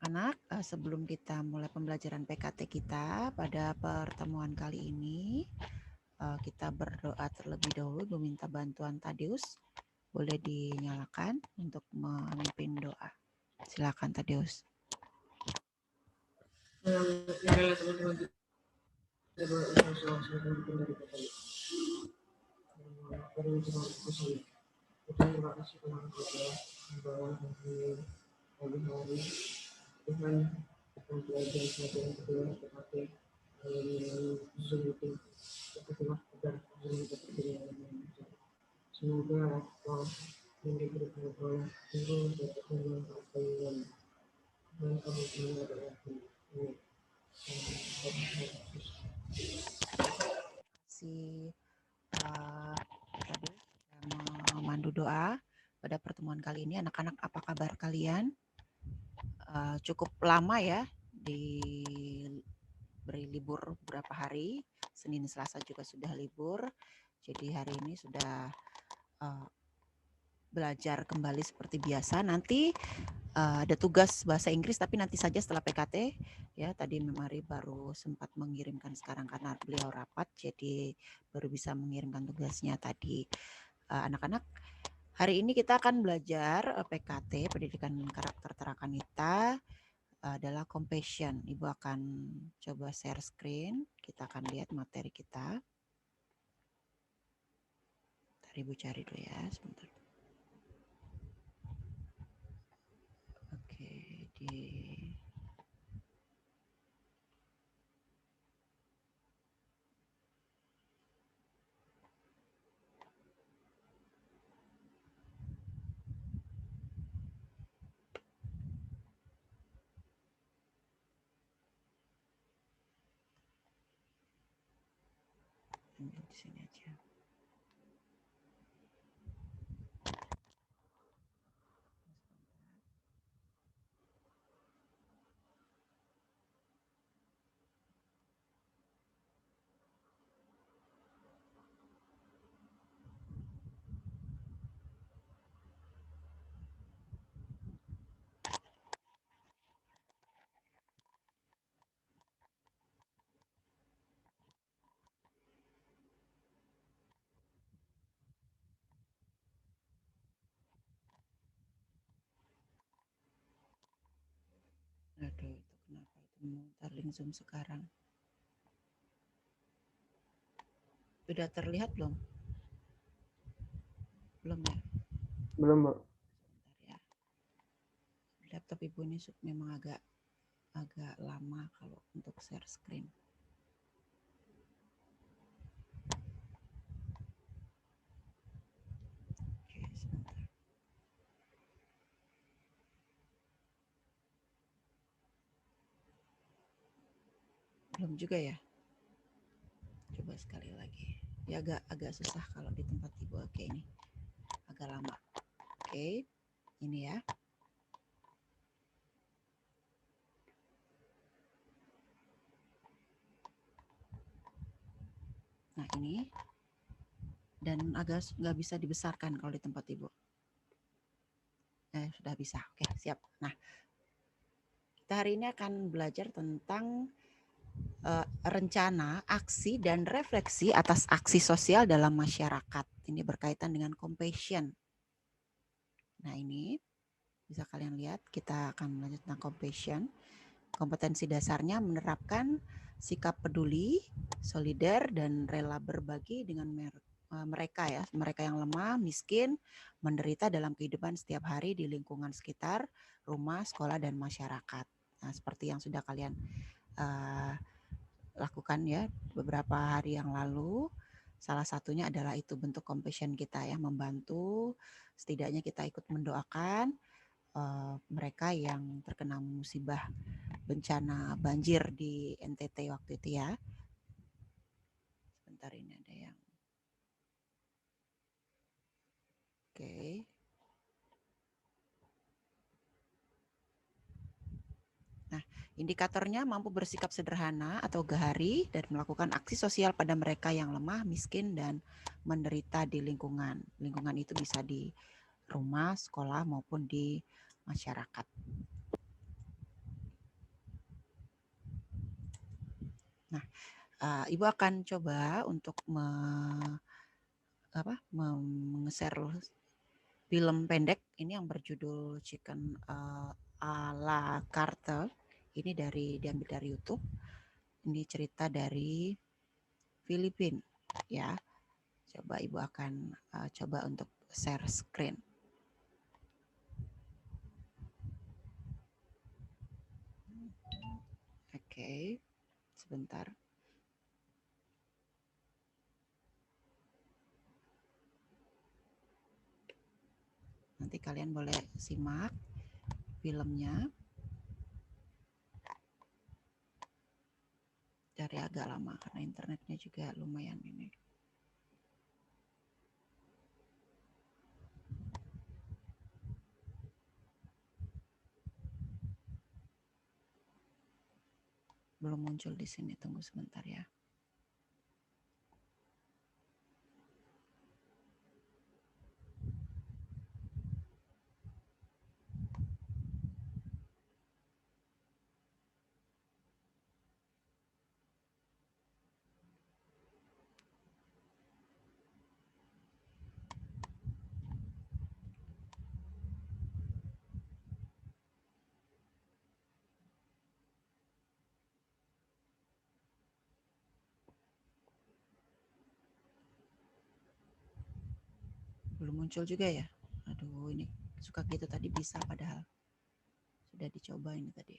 Anak-anak, sebelum kita mulai pembelajaran PKT kita pada pertemuan kali ini, kita berdoa terlebih dahulu meminta bantuan Tadeus. Boleh dinyalakan untuk memimpin doa. Silakan Tadeus. Terima kasih Tuhan bahwa hari Tuhan akan belajar pelajaran kedua tetapi Zoom meeting terima agar Zoom kita terjadi semoga Allah memberi kekuatan untuk berkembang apa yang dan kamu mengenai Si Tadeus memandu doa pada pertemuan kali ini. Anak-anak, apa kabar kalian? Cukup lama ya diberi libur beberapa hari. Senin Selasa juga sudah libur. Jadi hari ini sudah belajar kembali seperti biasa. Nanti ada tugas bahasa Inggris tapi nanti saja setelah PKT ya. Tadi Memari baru sempat mengirimkan sekarang karena beliau rapat jadi baru bisa mengirimkan tugasnya tadi. Anak-anak, hari ini kita akan belajar PKT, pendidikan karakter terakanita, adalah compassion. Ibu akan coba share screen. Kita akan lihat materi kita. Ntar Ibu cari dulu ya, sebentar. Oke, di sini aja. Aduh, itu kenapa itu memutar link Zoom sekarang? Sudah terlihat belum? Belum ya? belum Mbak. Sebentar ya. Laptop Ibu ini memang agak lama kalau untuk share screen. Oke, sebentar. Belum juga ya? Coba sekali lagi. Ya agak susah kalau di tempat Ibu. Oke, ini agak lama. Oke, ini ya. Nah, ini. Dan agak nggak bisa dibesarkan kalau di tempat Ibu. Sudah bisa. Oke, siap. Nah, kita hari ini akan belajar tentang rencana, aksi, dan refleksi atas aksi sosial dalam masyarakat. Ini berkaitan dengan compassion. Nah, ini bisa kalian lihat, kita akan melanjutkan tentang compassion. Kompetensi dasarnya menerapkan sikap peduli, solider, dan rela berbagi dengan mereka ya, mereka yang lemah, miskin, menderita dalam kehidupan setiap hari di lingkungan sekitar, rumah, sekolah, dan masyarakat. Nah, seperti yang sudah kalian lakukan ya beberapa hari yang lalu. Salah satunya adalah itu bentuk compassion kita ya, membantu, setidaknya kita ikut mendoakan mereka yang terkena musibah bencana banjir di NTT waktu itu ya. Sebentar, ini ada yang oke. Nah, indikatornya mampu bersikap sederhana atau gahari dan melakukan aksi sosial pada mereka yang lemah, miskin, dan menderita di lingkungan. Lingkungan itu bisa di rumah, sekolah, maupun di masyarakat. Ibu akan coba untuk share film pendek ini yang berjudul Chicken a la carte. Ini diambil dari YouTube. Ini cerita dari Filipina, ya. Coba Ibu akan coba untuk share screen. Oke, sebentar. Nanti kalian boleh simak filmnya. Dari agak lama karena internetnya juga lumayan ini. Belum muncul di sini, tunggu sebentar ya. Belum muncul juga ya. Aduh, ini suka gitu tadi bisa, padahal sudah dicoba ini tadi.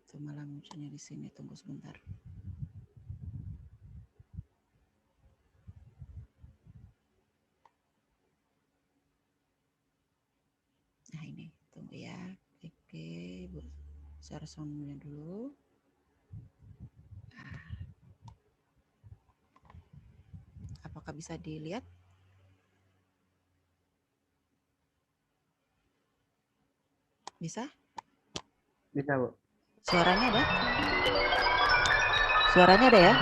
Itu malah munculnya di sini, tunggu sebentar. Nah ini, tunggu ya. Oke, Bu, share sound-nya dulu. Apakah bisa dilihat? Bisa? Bisa, Bu. Suaranya ada? Suaranya ada ya?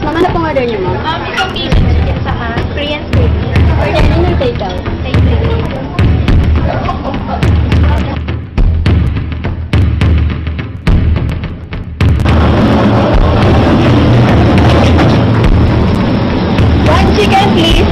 Mana pengadanya, Mam? Sama Korean script. Korean ini title. One chicken, please.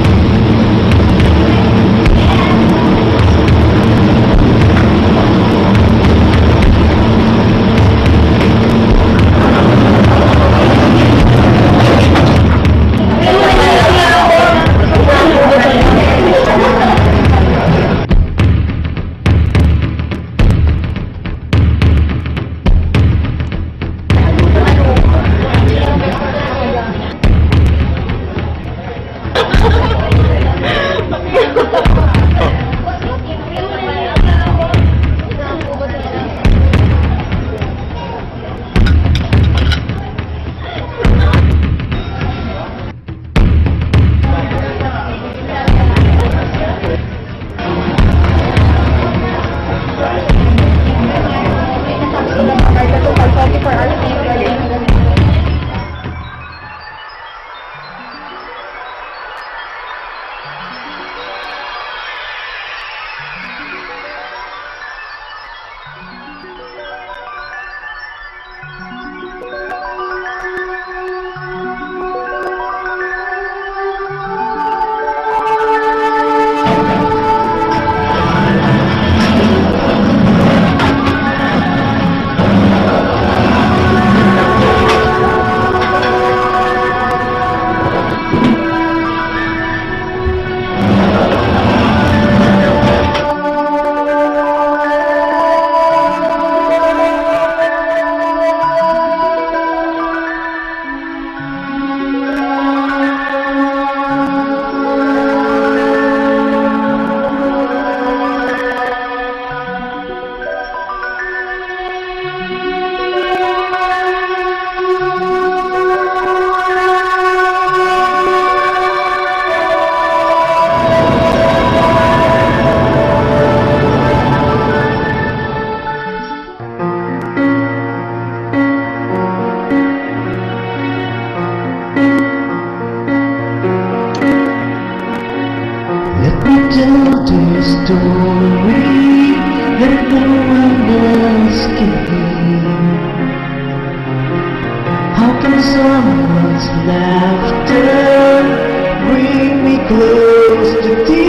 close to tears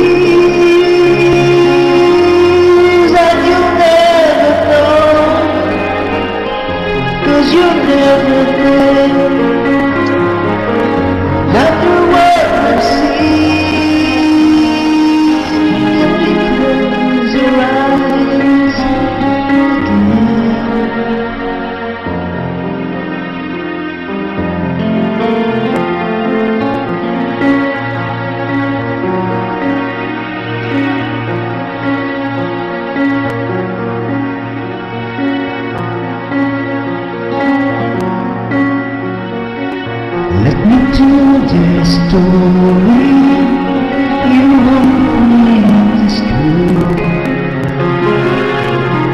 that you'll never know, 'cause you'll never know. After what I've seen, let me close your eyes Let me tell the story. You won't believe this true.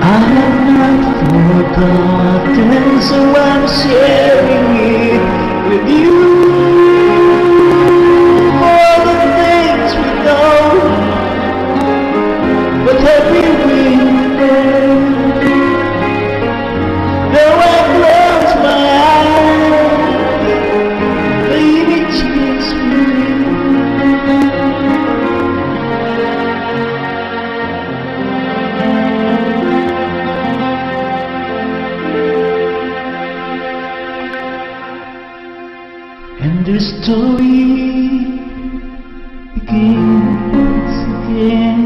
I have not forgotten, so I'm sharing it with you. All the things we know, but have we learned? Though I close my eyes, baby, chase me. And the story begins again.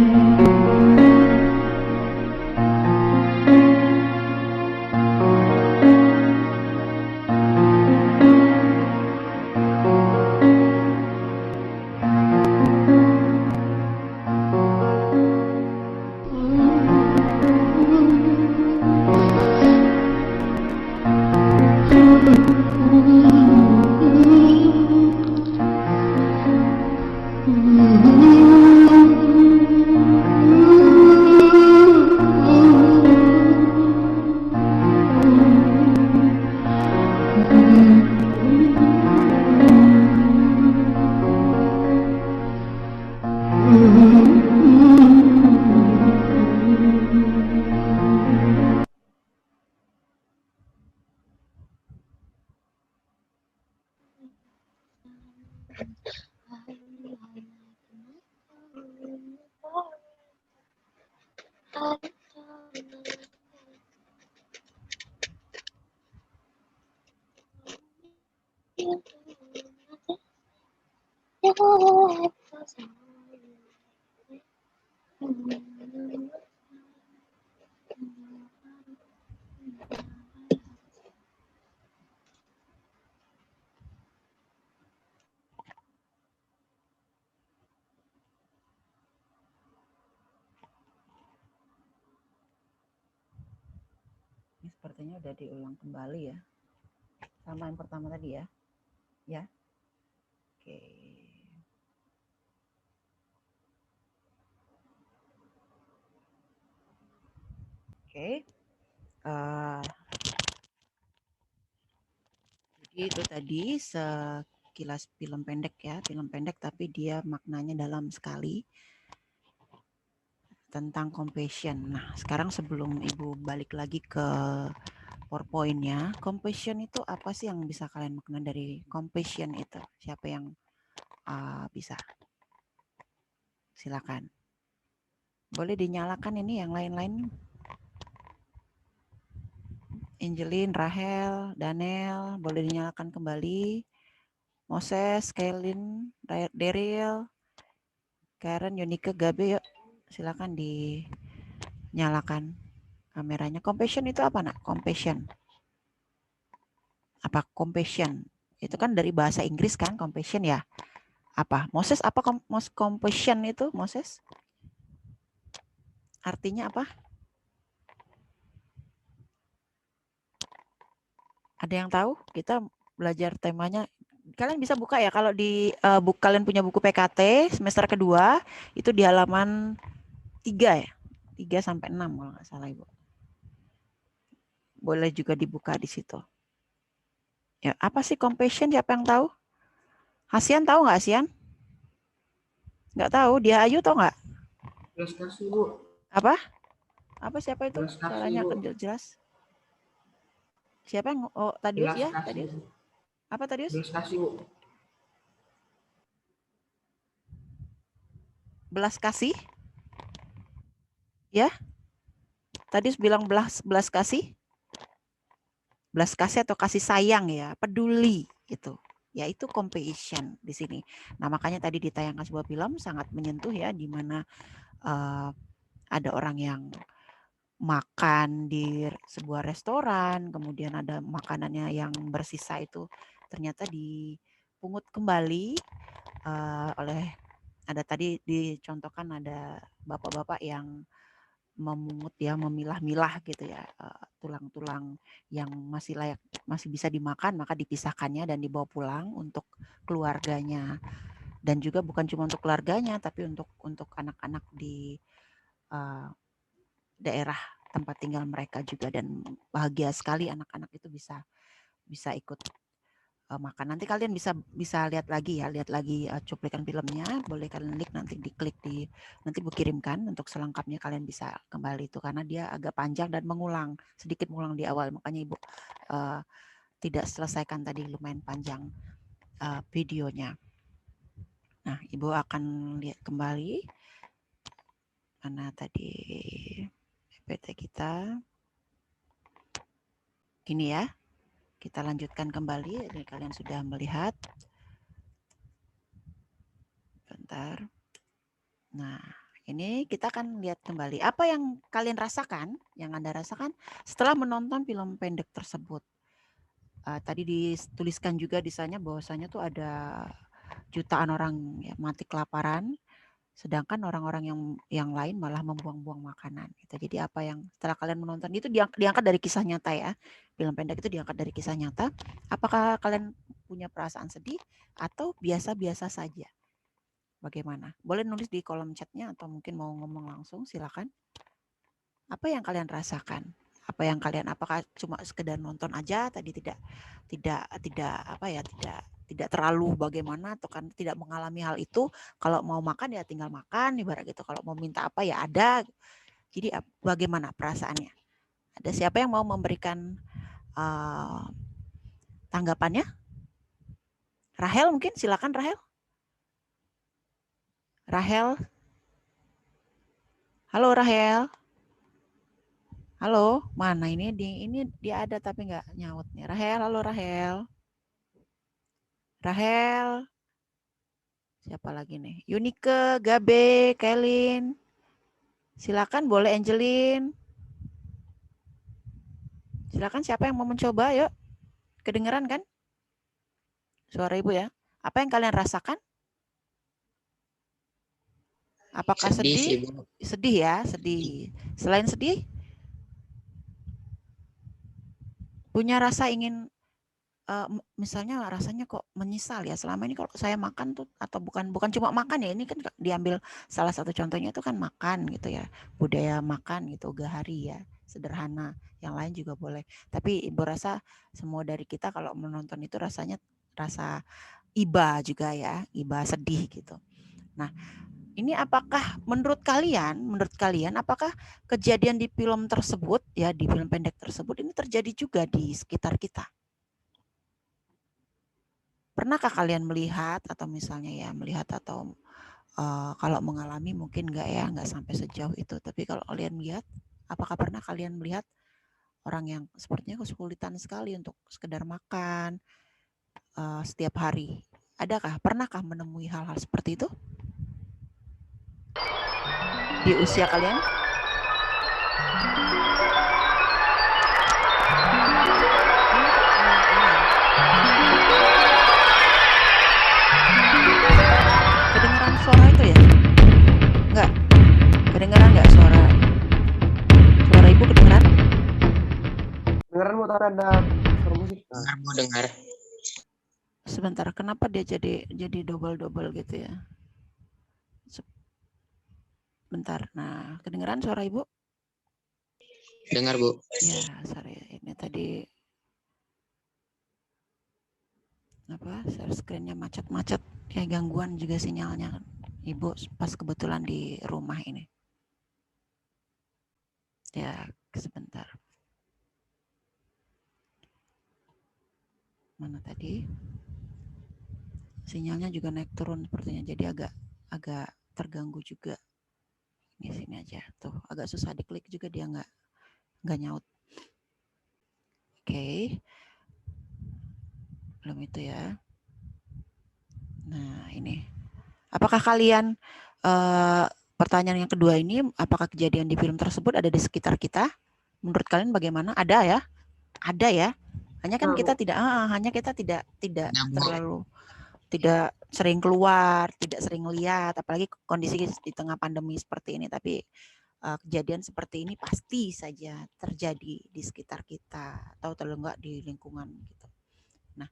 Ini sepertinya udah diulang kembali ya. Sama yang pertama tadi ya. Ya. Oke. Oke. Jadi itu tadi sekilas film pendek ya, film pendek tapi dia maknanya dalam sekali tentang compassion. Nah, sekarang sebelum Ibu balik lagi ke PowerPoint-nya, compassion itu apa sih yang bisa kalian makna dari compassion itu? Siapa yang bisa? Silakan. Boleh dinyalakan ini yang lain-lain. Angelin, Rahel, Daniel, boleh dinyalakan kembali. Moses, Kailin, Daryl, Karen, Yonika, Gabe, yuk. Silakan dinyalakan kameranya. Compassion itu apa, Nak? Compassion. Apa compassion? Itu kan dari bahasa Inggris kan, compassion ya. Apa? Moses, apa compassion itu, Moses? Artinya apa? Ada yang tahu? Kita belajar temanya. Kalian bisa buka ya, kalau di kalian punya buku PKT semester kedua, itu di halaman 3 ya. 3 sampai 6 kalau nggak salah, Ibu. Boleh juga dibuka di situ. Ya, apa sih compassion? Siapa yang tahu? Hasian tahu nggak, Hasian? Nggak tahu. Dia Ayu tahu nggak? Belas kasih, Bu. Apa? Apa siapa itu? Belas kasih, Suaranya Bu. jelas. Siapa yang Tadius Belas ya? kasih, Tadius? Bu. Apa Tadius? Belas kasih, Bu. belas kasih. Ya. Tadi bilang belas kasih. Belas kasih atau kasih sayang ya, peduli gitu. Ya itu compassion di sini. Nah, makanya tadi ditayangkan sebuah film sangat menyentuh ya, di mana ada orang yang makan di sebuah restoran, kemudian ada makanannya yang bersisa itu ternyata dipungut kembali oleh, ada tadi dicontohkan ada bapak-bapak yang memungut ya, memilah-milah gitu ya, tulang-tulang yang masih layak, masih bisa dimakan, maka dipisahkannya dan dibawa pulang untuk keluarganya. Dan juga bukan cuma untuk keluarganya, tapi untuk anak-anak di daerah tempat tinggal mereka juga, dan bahagia sekali anak-anak itu bisa ikut makan. Nanti kalian bisa lihat lagi ya, cuplikan filmnya, boleh kalian klik, nanti diklik nanti Bu kirimkan untuk selengkapnya, kalian bisa kembali itu karena dia agak panjang dan sedikit mengulang di awal, makanya Ibu tidak selesaikan tadi, lumayan panjang videonya. Nah, Ibu akan lihat kembali mana tadi PPT kita. Ini ya. Kita lanjutkan kembali. Jadi kalian sudah melihat. Bentar. Nah, ini kita akan lihat kembali. Apa yang kalian rasakan, yang Anda rasakan setelah menonton film pendek tersebut. Tadi dituliskan juga di sana bahwasanya tuh ada jutaan orang ya, mati kelaparan, sedangkan orang-orang yang lain malah membuang-buang makanan. Gitu. Jadi apa yang setelah kalian menonton itu diangkat dari kisah nyata ya, film pendek itu diangkat dari kisah nyata. Apakah kalian punya perasaan sedih atau biasa-biasa saja? Bagaimana? Boleh nulis di kolom chatnya atau mungkin mau ngomong langsung, silakan. Apa yang kalian rasakan? Apakah cuma sekedar nonton aja tadi, tidak terlalu bagaimana, atau kan tidak mengalami hal itu, kalau mau makan ya tinggal makan ibarat gitu, kalau mau minta apa ya ada. Jadi bagaimana perasaannya? Ada siapa yang mau memberikan tanggapannya? Rahel mungkin, silakan Rahel. Halo Rahel. Halo, mana ini dia ada tapi nggak nyaut nih. Rahel, halo Rahel. Rahel. Siapa lagi nih? Yunike, Gabe, Kailin. Silakan, boleh Angelin. Silakan, siapa yang mau mencoba? Yuk. Kedengeran kan? Suara Ibu ya. Apa yang kalian rasakan? Apakah sedih? Sedih ya, sedih. Selain sedih, punya rasa ingin misalnya rasanya kok menyesal ya, selama ini kalau saya makan tuh, atau bukan cuma makan ya, ini kan diambil salah satu contohnya itu kan makan gitu ya, budaya makan gitu, gahari ya, sederhana, yang lain juga boleh. Tapi Ibu rasa semua dari kita kalau menonton itu rasanya rasa iba juga ya, iba sedih gitu. Nah, ini apakah menurut kalian apakah kejadian di film tersebut ya, di film pendek tersebut ini terjadi juga di sekitar kita? Pernahkah kalian melihat atau misalnya ya atau kalau mengalami mungkin nggak sampai sejauh itu, tapi kalau kalian lihat, apakah pernah kalian melihat orang yang sepertinya kesulitan sekali untuk sekedar makan setiap hari? Pernahkah menemui hal-hal seperti itu di usia kalian? Kedengeran suara itu ya? Enggak. Kedengeran nggak suara Ibu, kedengeran? Dengeran Bu, tapi ada suara musik. Dengar Bu, dengar. Sebentar, kenapa dia jadi double gitu ya? Bentar. Nah, kedengeran suara Ibu? Dengar Bu. Ya, sorry. Ini tadi share screen-nya macet-macet, kayak gangguan juga sinyalnya Ibu pas kebetulan di rumah ini. Ya, sebentar. Mana tadi? Sinyalnya juga naik turun sepertinya, jadi agak terganggu juga. Di sini aja tuh, agak susah diklik juga, dia nggak nyaut. Oke. Belum itu ya. Nah, ini. Apakah kalian pertanyaan yang kedua ini, apakah kejadian di film tersebut ada di sekitar kita? Menurut kalian bagaimana? Ada ya? Ada ya. Hanya kan kita tidak terlalu tidak sering keluar, tidak sering lihat, apalagi kondisi di tengah pandemi seperti ini. Tapi kejadian seperti ini pasti saja terjadi di sekitar kita atau terlalu enggak di lingkungan gitu. Nah,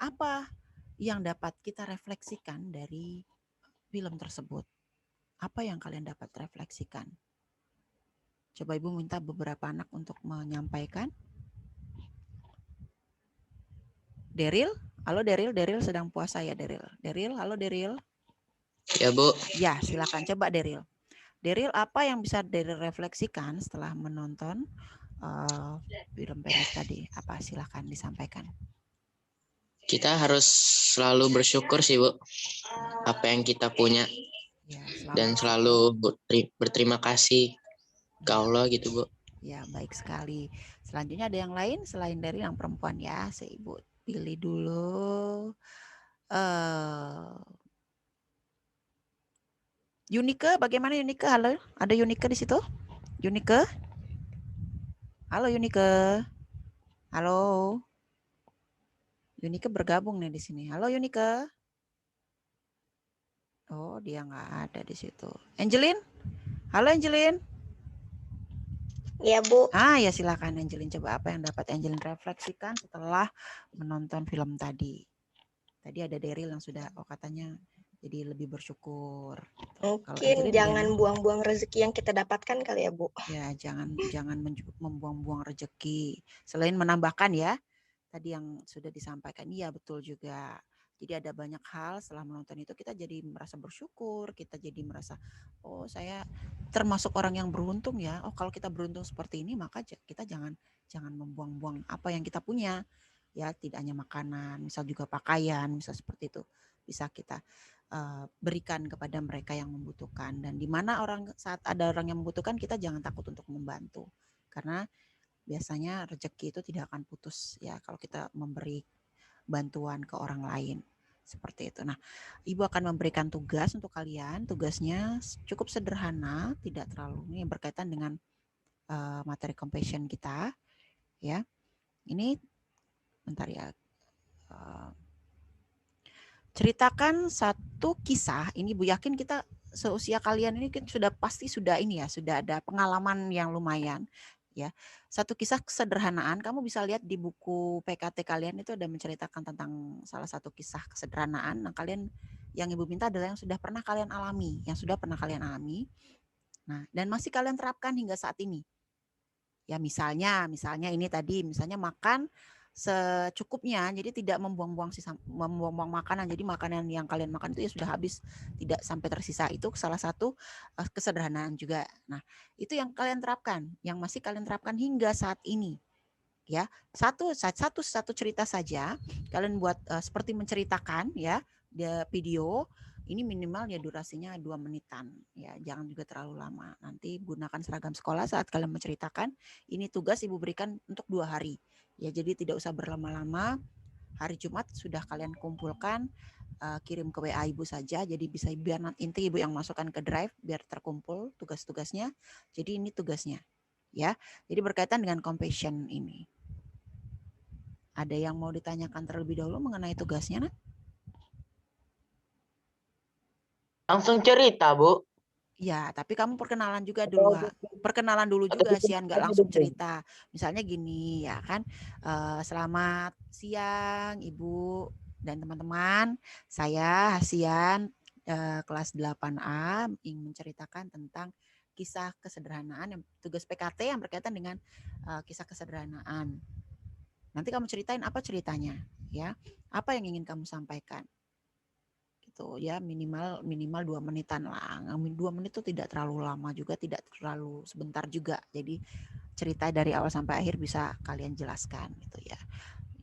apa yang dapat kita refleksikan dari film tersebut? Apa yang kalian dapat refleksikan? Coba Ibu minta beberapa anak untuk menyampaikan. Deril, halo Deril, Deril sedang puasa ya Deril. Deril, halo Deril. Ya Bu. Ya, silakan coba Deril. Deril, apa yang bisa Deril refleksikan setelah menonton film pendek tadi? Apa silakan disampaikan. Kita harus selalu bersyukur sih Bu. Apa yang kita punya. Ya, dan selalu berterima kasih ke Allah gitu Bu. Ya, baik sekali. Selanjutnya ada yang lain selain dari yang perempuan ya. Saya Ibu pilih dulu. Yunike, bagaimana Yunike? Halo, ada Yunike di situ? Yunike? Halo Yunike. Halo. Yunike bergabung nih di sini. Halo Yunike. Oh, dia nggak ada di situ. Angelin? Halo Angelin. Ya Bu. Ya silakan Angelin. Coba apa yang dapat Angelin refleksikan setelah menonton film tadi? Tadi ada Daryl yang sudah katanya jadi lebih bersyukur. Mungkin jangan buang-buang rezeki yang kita dapatkan kali ya Bu. Ya, jangan membuang-buang rezeki. Selain menambahkan ya, tadi yang sudah disampaikan, iya betul juga. Jadi ada banyak hal setelah menonton itu kita jadi merasa bersyukur, kita jadi merasa, oh saya termasuk orang yang beruntung ya. Oh kalau kita beruntung seperti ini maka kita jangan membuang-buang apa yang kita punya. Ya tidak hanya makanan, misal juga pakaian, misal seperti itu bisa kita berikan kepada mereka yang membutuhkan. Dan di mana saat ada orang yang membutuhkan kita jangan takut untuk membantu. Karena biasanya rezeki itu tidak akan putus ya kalau kita memberi bantuan ke orang lain seperti itu. Nah, Ibu akan memberikan tugas untuk kalian. Tugasnya cukup sederhana, tidak terlalu ini berkaitan dengan materi compassion kita, ya. Ini bentar ya. Ceritakan satu kisah. Ini Bu yakin kita seusia kalian ini sudah ini ya, sudah ada pengalaman yang lumayan. Ya, satu kisah kesederhanaan. Kamu bisa lihat di buku PKT kalian itu ada menceritakan tentang salah satu kisah kesederhanaan. Nah, kalian yang Ibu minta adalah yang sudah pernah kalian alami, Nah, dan masih kalian terapkan hingga saat ini. Ya, misalnya ini tadi, misalnya makan secukupnya, jadi tidak membuang-buang makanan. Jadi makanan yang kalian makan itu ya sudah habis, tidak sampai tersisa. Itu salah satu kesederhanaan juga. Nah, itu yang kalian terapkan, yang masih kalian terapkan hingga saat ini. Ya, satu cerita saja kalian buat seperti menceritakan ya, video. Ini minimal ya durasinya 2 menitan. Ya, jangan juga terlalu lama. Nanti gunakan seragam sekolah saat kalian menceritakan. Ini tugas Ibu berikan untuk 2 hari. Ya, jadi tidak usah berlama-lama. Hari Jumat sudah kalian kumpulkan, kirim ke WA Ibu saja. Jadi bisa biar nanti Ibu yang masukkan ke Drive biar terkumpul tugas-tugasnya. Jadi ini tugasnya. Ya, jadi berkaitan dengan compassion ini. Ada yang mau ditanyakan terlebih dahulu mengenai tugasnya, Nak? Langsung cerita, Bu. Ya, tapi kamu perkenalan dulu juga, Sian, nggak langsung cerita. Misalnya gini, ya kan, selamat siang Ibu dan teman-teman. Saya Hasian, kelas 8A, ingin menceritakan tentang kisah kesederhanaan, tugas PKT yang berkaitan dengan kisah kesederhanaan. Nanti kamu ceritain apa ceritanya, ya, apa yang ingin kamu sampaikan. Ya minimal 2 menitan lah. 2 menit itu tidak terlalu lama juga, tidak terlalu sebentar juga. Jadi cerita dari awal sampai akhir bisa kalian jelaskan gitu ya.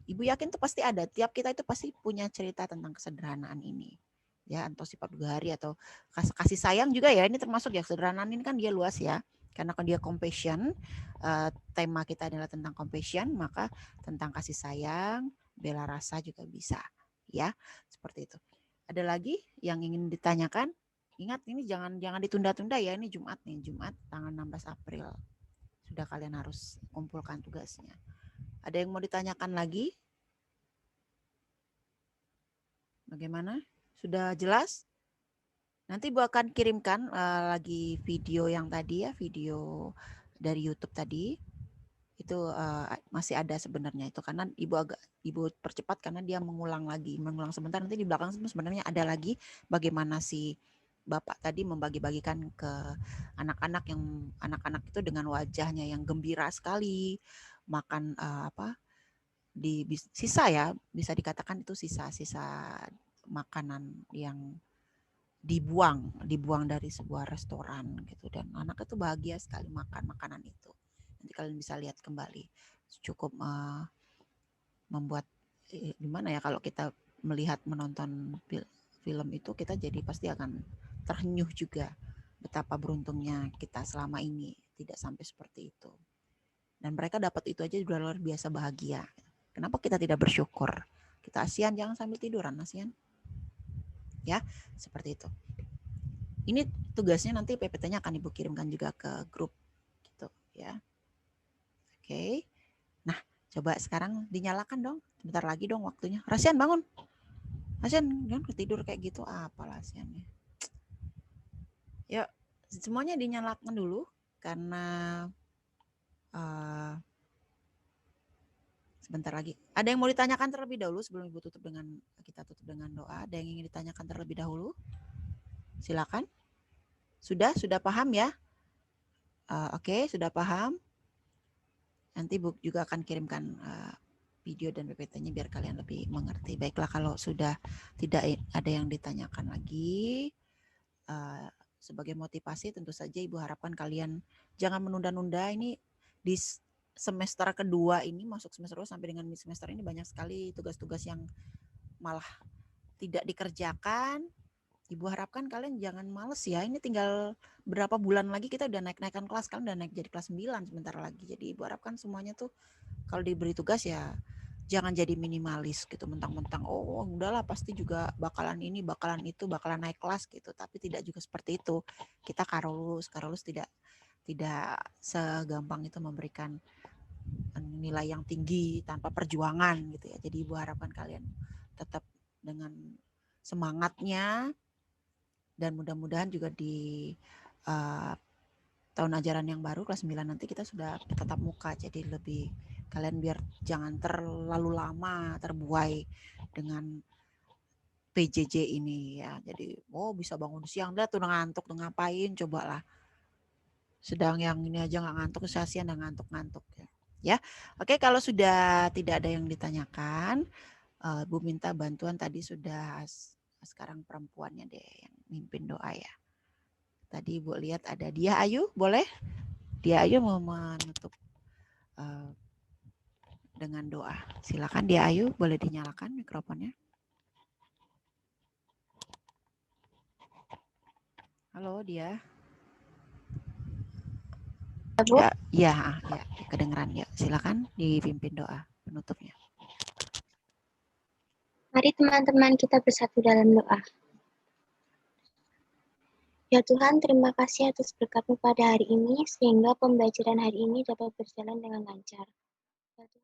Ibu yakin itu pasti ada. Tiap kita itu pasti punya cerita tentang kesederhanaan ini. ya, atau sifat 2 hari atau kasih sayang juga ya, ini termasuk ya, sederhanaan ini kan dia luas ya, karena kalau dia compassion, tema kita adalah tentang compassion, maka tentang kasih sayang, bela rasa juga bisa ya, seperti itu. Ada lagi yang ingin ditanyakan? Ingat ini jangan ditunda-tunda ya, ini Jumat nih, Jumat tanggal 16 April. Sudah kalian harus kumpulkan tugasnya. Ada yang mau ditanyakan lagi? Bagaimana? Sudah jelas? Nanti Ibu akan kirimkan lagi video yang tadi ya, video dari YouTube tadi. Itu masih ada sebenarnya itu, karena Ibu percepat karena dia mengulang sebentar, nanti di belakang sebenarnya ada lagi bagaimana si Bapak tadi membagi-bagikan ke anak-anak itu dengan wajahnya yang gembira sekali, makan di sisa ya, bisa dikatakan itu sisa makanan yang dibuang dari sebuah restoran gitu, dan anak itu bahagia sekali makan makanan itu. Nanti kalian bisa lihat kembali, cukup membuat gimana ya, kalau kita menonton film itu, kita jadi pasti akan terhenyuh juga betapa beruntungnya kita selama ini tidak sampai seperti itu. Dan mereka dapat itu aja sudah luar biasa bahagia. Kenapa kita tidak bersyukur? Kita ASEAN jangan sambil tiduran, ASEAN. Ya, seperti itu. Ini tugasnya nanti PPT-nya akan Ibu kirimkan juga ke grup gitu ya. Oke. Nah, coba sekarang dinyalakan dong. Sebentar lagi dong waktunya. Rasian bangun. Rasian jangan ketidur kayak gitu, apalah Rasiannya. Yuk, semuanya dinyalakan dulu karena sebentar lagi. Ada yang mau ditanyakan terlebih dahulu sebelum Ibu kita tutup dengan doa? Ada yang ingin ditanyakan terlebih dahulu? Silakan. Sudah paham ya? Oke, sudah paham. Nanti Bu juga akan kirimkan video dan PPT-nya biar kalian lebih mengerti. Baiklah, kalau sudah tidak ada yang ditanyakan lagi, sebagai motivasi tentu saja Ibu harapkan kalian jangan menunda-nunda. Ini di semester kedua ini, masuk semester 2 sampai dengan semester ini banyak sekali tugas-tugas yang malah tidak dikerjakan. Ibu harapkan kalian jangan males ya. Ini tinggal berapa bulan lagi kita udah naik-naikan kelas. Kalian udah naik jadi kelas 9 sebentar lagi. Jadi Ibu harapkan semuanya tuh kalau diberi tugas ya jangan jadi minimalis gitu, mentang-mentang oh udahlah pasti juga bakalan ini, bakalan itu, bakalan naik kelas gitu. Tapi tidak juga seperti itu. Kita karolus tidak segampang itu memberikan nilai yang tinggi tanpa perjuangan gitu ya. Jadi Ibu harapkan kalian tetap dengan semangatnya, dan mudah-mudahan juga di tahun ajaran yang baru kelas 9 nanti kita sudah tatap muka, jadi lebih kalian biar jangan terlalu lama terbuai dengan PJJ ini ya. Jadi bisa bangun siang dah tuh ngantuk, tuh ngapain cobalah. Sedang yang ini aja nggak ngantuk, kasihan dan ngantuk-ngantuk ya. Oke, kalau sudah tidak ada yang ditanyakan, Bu minta bantuan tadi sudah sekarang perempuannya deh yang mimpin doa ya. Tadi Ibu lihat ada Dia Ayu, boleh? Dia Ayu mau menutup dengan doa. Silakan Dia Ayu, boleh dinyalakan mikrofonnya. Halo Dia. Bu. Ya, kedengeran ya. Silakan dipimpin doa penutupnya. Mari teman-teman kita bersatu dalam doa. Ya Tuhan, terima kasih atas berkat-Mu pada hari ini, sehingga pembelajaran hari ini dapat berjalan dengan lancar. Ya Tuhan,